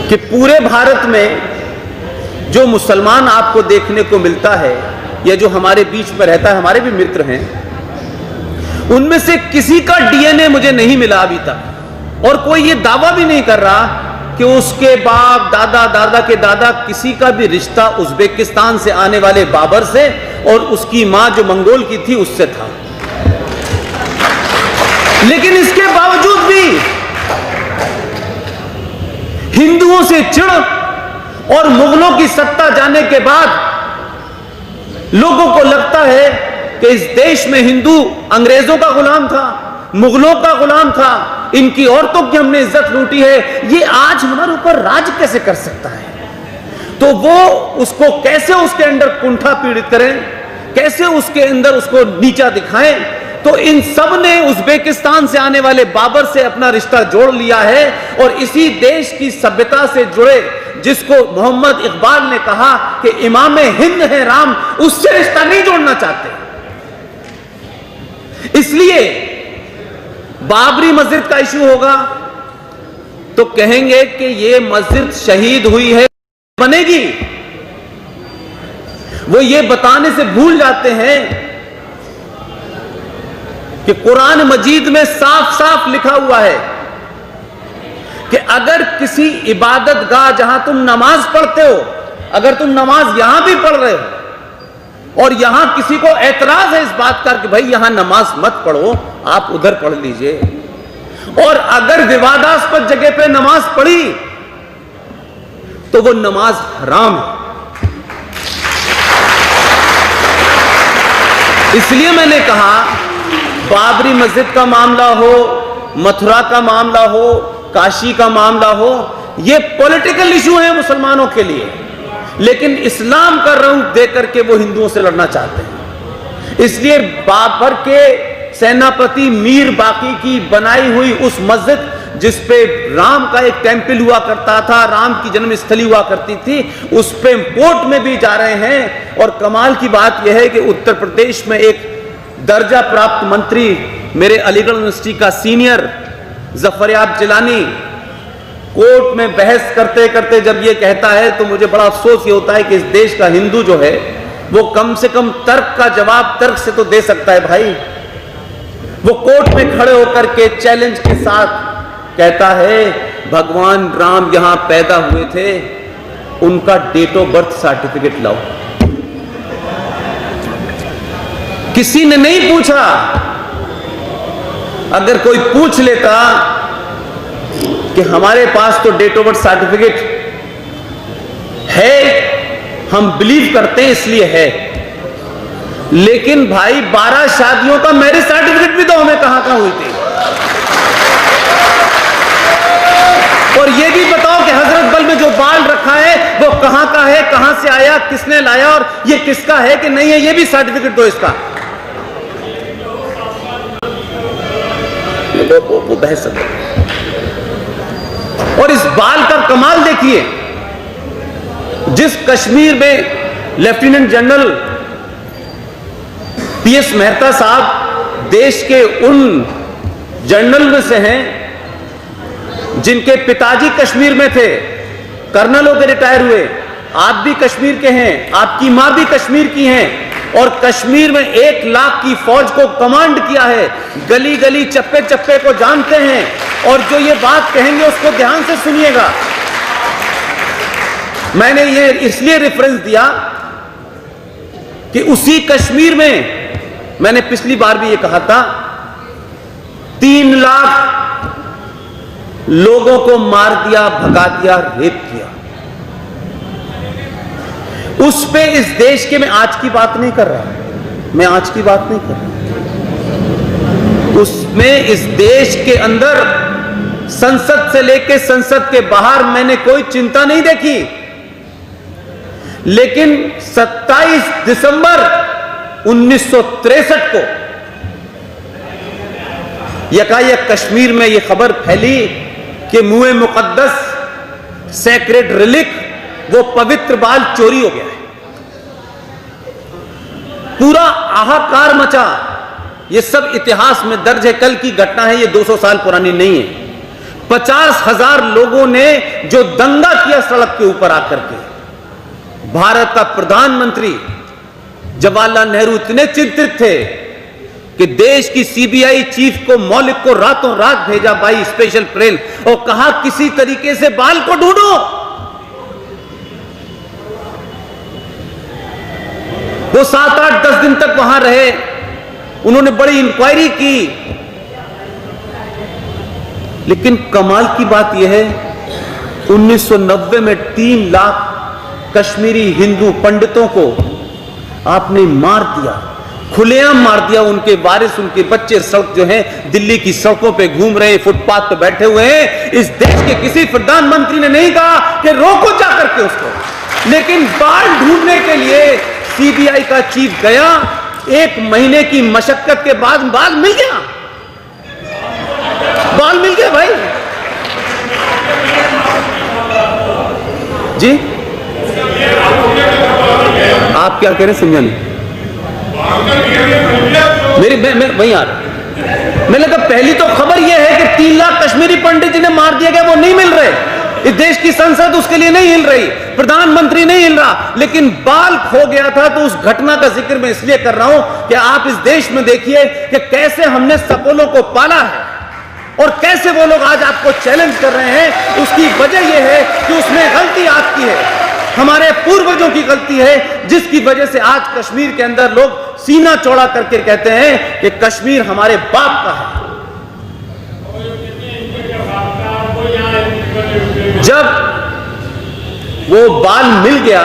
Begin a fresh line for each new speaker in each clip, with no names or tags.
कि पूरे भारत में जो मुसलमान आपको देखने को मिलता है या जो हमारे बीच में रहता है, हमारे भी मित्र हैं, उनमें से किसी का डीएनए मुझे नहीं मिला अभी तक, और कोई ये दावा भी नहीं कर रहा कि उसके बाप दादा दादा के दादा किसी का भी रिश्ता उज्बेकिस्तान से आने वाले बाबर से और उसकी मां जो मंगोल की थी उससे था। लेकिन इसके बावजूद भी हिंदुओं से चिढ़ और मुगलों की सत्ता जाने के बाद लोगों को लगता है कि इस देश में हिंदू अंग्रेजों का गुलाम था, मुगलों का गुलाम था, इनकी औरतों की हमने इज्जत लूटी है, ये आज हमारे ऊपर राज कैसे कर सकता है? तो वो उसको कैसे उसके अंदर कुंठा पीड़ित करें, कैसे उसके अंदर उसको नीचा दिखाएं। तो इन सब ने उज्बेकिस्तान से आने वाले बाबर से अपना रिश्ता जोड़ लिया है और इसी देश की सभ्यता से जुड़े, जिसको मोहम्मद इकबाल ने कहा कि इमाम हिंद है राम, उससे रिश्ता नहीं जोड़ना चाहते। इसलिए बाबरी मस्जिद का इशू होगा तो कहेंगे कि ये मस्जिद शहीद हुई है, बनेगी। वो ये बताने से भूल जाते हैं कि कुरान मजीद में साफ साफ लिखा हुआ है कि अगर किसी इबादत गाह जहां तुम नमाज पढ़ते हो, अगर तुम नमाज यहां भी पढ़ रहे हो और यहां किसी को एतराज है इस बात का कि भाई यहां नमाज मत पढ़ो, आप उधर पढ़ लीजिए, और अगर विवादास्पद जगह पे नमाज पढ़ी तो वो नमाज हराम है। इसलिए मैंने कहा बाबरी मस्जिद का मामला हो, मथुरा का मामला हो, काशी का मामला हो, ये पॉलिटिकल इशू है मुसलमानों के लिए, लेकिन इस्लाम का रंग देकर के वो हिंदुओं से लड़ना चाहते हैं। इसलिए बाबर के सेनापति मीर बाकी की बनाई हुई उस मस्जिद जिस पे राम का एक टेंपल हुआ करता था, राम की जन्मस्थली हुआ करती थी, उस पे कोर्ट में भी जा रहे हैं। और कमाल की बात यह है कि उत्तर प्रदेश में एक दर्जा प्राप्त मंत्री, मेरे अलीगढ़ यूनिवर्सिटी का सीनियर जफरयाब जिलानी, कोर्ट में बहस करते करते जब ये कहता है तो मुझे बड़ा अफसोस ये होता है कि इस देश का हिंदू जो है वो कम से कम तर्क का जवाब तर्क से तो दे सकता है भाई। वो कोर्ट में खड़े होकर के चैलेंज के साथ कहता है भगवान राम यहां पैदा हुए थे, उनका डेट ऑफ बर्थ सर्टिफिकेट लाओ। किसी ने नहीं पूछा। अगर कोई पूछ लेता कि हमारे पास तो डेट ऑफ बर्थ सर्टिफिकेट है, हम बिलीव करते हैं इसलिए है, लेकिन भाई 12 शादियों का मैरिज सर्टिफिकेट भी तो हमें कहां कहां हुई थी। और ये भी बताओ कि हजरत बल में जो बाल रखा है वो कहां का है, कहां से आया, किसने लाया और ये किसका है कि नहीं है, ये भी सर्टिफिकेट दो इसका। वो बहस है। और इस बाल का कमाल देखिए, जिस कश्मीर में लेफ्टिनेंट जनरल पीएस मेहता साहब देश के उन जनरल में से हैं जिनके पिताजी कश्मीर में थे, कर्नल होकर रिटायर हुए, आप भी कश्मीर के हैं, आपकी मां भी कश्मीर की हैं, और कश्मीर में 1 लाख की फौज को कमांड किया है, गली गली चप्पे चप्पे को जानते हैं। और जो ये बात कहेंगे उसको ध्यान से सुनिएगा। मैंने ये इसलिए रेफरेंस दिया कि उसी कश्मीर में मैंने पिछली बार भी ये कहा था 3 लाख लोगों को मार दिया, भगा दिया, रेप किया। उस पे इस देश के, मैं आज की बात नहीं कर रहा, मैं आज की बात नहीं कर रहा, उसमें इस देश के अंदर संसद से लेकर संसद के बाहर मैंने कोई चिंता नहीं देखी। लेकिन 27 दिसंबर 1963 को यकायक कश्मीर में यह खबर फैली कि मुए मुकद्दस सैक्रेड रिलिक, वो पवित्र बाल चोरी हो गया है। पूरा हाहाकार मचा। ये सब इतिहास में दर्ज है, कल की घटना है, ये 200 साल पुरानी नहीं है। 50,000 लोगों ने जो दंगा किया सड़क के ऊपर आकर के, भारत का प्रधानमंत्री जवाहरलाल नेहरू इतने चिंतित थे कि देश की सीबीआई चीफ को मौलिक को रातों रात भेजा बाई स्पेशल ट्रेन और कहा किसी तरीके से बाल को ढूंढो। वो 7, 8, 10 दिन तक वहां रहे, उन्होंने बड़ी इंक्वायरी की, लेकिन कमाल की बात यह है 1990 में 3 लाख कश्मीरी हिंदू पंडितों को आपने मार दिया, खुलेआम मार दिया। उनके वारिस, उनके बच्चे सड़क जो हैं दिल्ली की सड़कों पे घूम रहे हैं, फुटपाथ पे बैठे हुए हैं। इस देश के किसी प्रधानमंत्री ने नहीं कहा कि रोको जाकर के उसको, लेकिन बाल ढूंढने के लिए सीबीआई का चीफ गया। 1 महीने की मशक्कत के बाद बाल मिल गया, बाल मिल गया भाई जी। आप क्या कह रहे हैं समझा नहीं मेरी, मैं वहीं आ रहा। मैंने कहा पहली तो खबर यह है कि 3 लाख कश्मीरी पंडित जिन्हें मार दिया गया वो नहीं मिल रहे, इस देश की संसद उसके लिए नहीं हिल रही, प्रधानमंत्री नहीं हिल रहा, लेकिन बाल खो गया था। तो उस घटना का जिक्र मैं इसलिए कर रहा हूं कि आप इस देश में देखिए कि कैसे हमने सपोलों को पाला है और कैसे वो लोग आज आपको चैलेंज कर रहे हैं। उसकी वजह यह है कि उसमें गलती आपकी है, हमारे पूर्वजों की गलती है, जिसकी वजह से आज कश्मीर के अंदर लोग सीना चौड़ा करके कहते हैं कि कश्मीर हमारे बाप का है। जब वो बाल मिल गया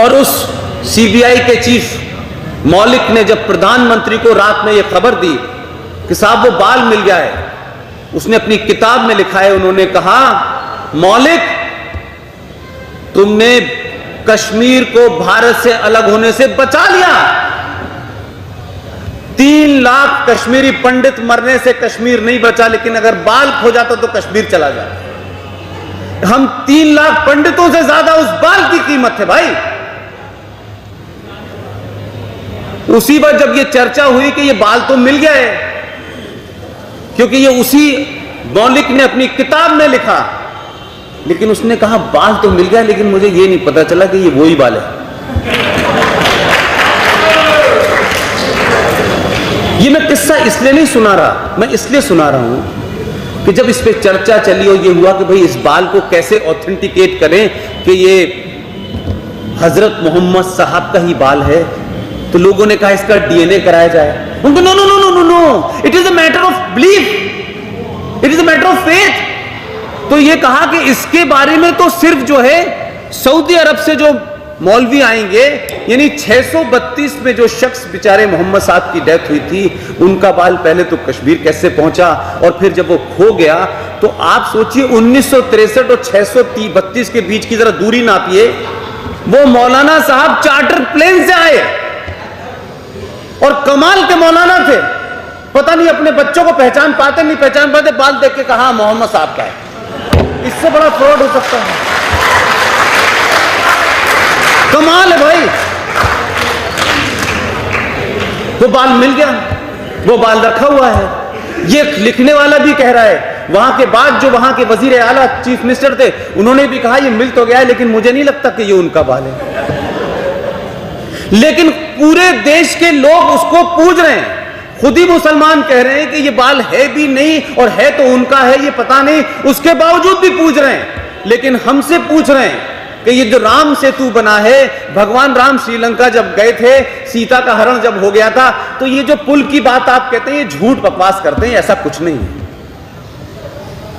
और उस सीबीआई के चीफ मौलिक ने जब प्रधानमंत्री को रात में यह खबर दी कि साहब वो बाल मिल गया है, उसने अपनी किताब में लिखा है, उन्होंने कहा मौलिक तुमने कश्मीर को भारत से अलग होने से बचा लिया। 3 लाख कश्मीरी पंडित मरने से कश्मीर नहीं बचा, लेकिन अगर बाल खो जाता तो कश्मीर चला जाता। हम 3 लाख पंडितों से ज्यादा उस बाल की कीमत है भाई। उसी बार जब ये चर्चा हुई कि ये बाल तो मिल गया है, क्योंकि ये उसी मौलिक ने अपनी किताब में लिखा, लेकिन उसने कहा बाल तो मिल गया, लेकिन मुझे ये नहीं पता चला कि ये वही बाल है। ये मैं किस्सा इसलिए नहीं सुना रहा, मैं इसलिए सुना रहा हूं कि जब इस पे चर्चा चली और ये हुआ कि भाई इस बाल को कैसे ऑथेंटिकेट करें कि ये हजरत मोहम्मद साहब का ही बाल है, तो लोगों ने कहा इसका डीएनए कराया जाए। उनको no no no no no no, it is a matter of belief, it is a matter of faith. तो ये कहा कि इसके बारे में तो सिर्फ जो है सऊदी अरब से जो मौलवी आएंगे, यानी 632 में जो शख्स बेचारे मोहम्मद साहब की डेथ हुई थी, उनका बाल पहले तो कश्मीर कैसे पहुंचा और फिर जब वो खो गया, तो आप सोचिए 1963 और 632 के बीच की जरा दूरी नापिए। वो मौलाना साहब चार्टर प्लेन से आए और कमाल के मौलाना थे, पता नहीं अपने बच्चों को पहचान पाते नहीं पहचान पाते, बाल देख के कहा मोहम्मद साहब का है। इससे बड़ा फ्रॉड हो सकता है? कमाल है भाई। वो बाल मिल गया, वो बाल रखा हुआ है। ये लिखने वाला भी कह रहा है, वहां के बाद जो वहां के वजीर आला चीफ मिनिस्टर थे, उन्होंने भी कहा ये मिल तो गया है, लेकिन मुझे नहीं लगता कि ये उनका बाल है। लेकिन पूरे देश के लोग उसको पूज रहे हैं, खुद ही मुसलमान कह रहे हैं कि ये बाल है भी नहीं और है तो उनका है ये पता नहीं, उसके बावजूद भी पूछ रहे हैं। लेकिन हमसे पूछ रहे हैं कि ये जो राम सेतु बना है, भगवान राम श्रीलंका जब गए थे, सीता का हरण जब हो गया था, तो ये जो पुल की बात आप कहते हैं ये झूठ बकवास करते हैं, ऐसा कुछ नहीं है।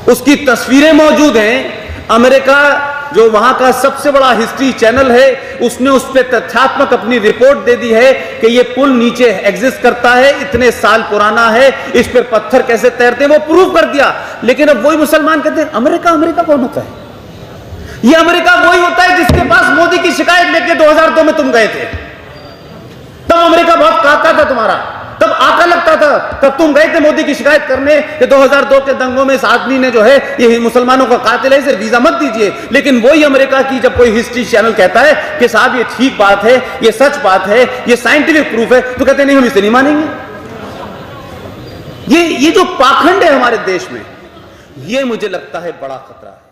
उसकी तस्वीरें मौजूद हैं। अमेरिका जो वहां का सबसे बड़ा हिस्ट्री चैनल है, उसने उस पर तथ्यात्मक अपनी रिपोर्ट दे दी है कि ये पुल नीचे एग्जिस्ट करता है, इतने साल पुराना है, इस पर पत्थर कैसे तैरते हैं वो प्रूव कर दिया। लेकिन अब वही मुसलमान कहते हैं अमेरिका, अमेरिका कौन होता है? ये अमेरिका वही होता है जिसके पास मोदी की शिकायत लेके 2002 में तुम गए थे। तब अमेरिका बहुत काका था तुम्हारा, तब आका लगता था, तब तुम गए थे मोदी की शिकायत करने कि 2002 के दंगों में इस आदमी ने जो है ये मुसलमानों का कातिल है, इसे वीजा मत दीजिए। लेकिन वही अमेरिका की जब कोई हिस्ट्री चैनल कहता है कि साहब ये ठीक बात है, ये सच बात है, ये साइंटिफिक प्रूफ है, तो कहते नहीं हम इसे नहीं मानेंगे। ये जो पाखंड है हमारे देश में, ये मुझे लगता है बड़ा खतरा है।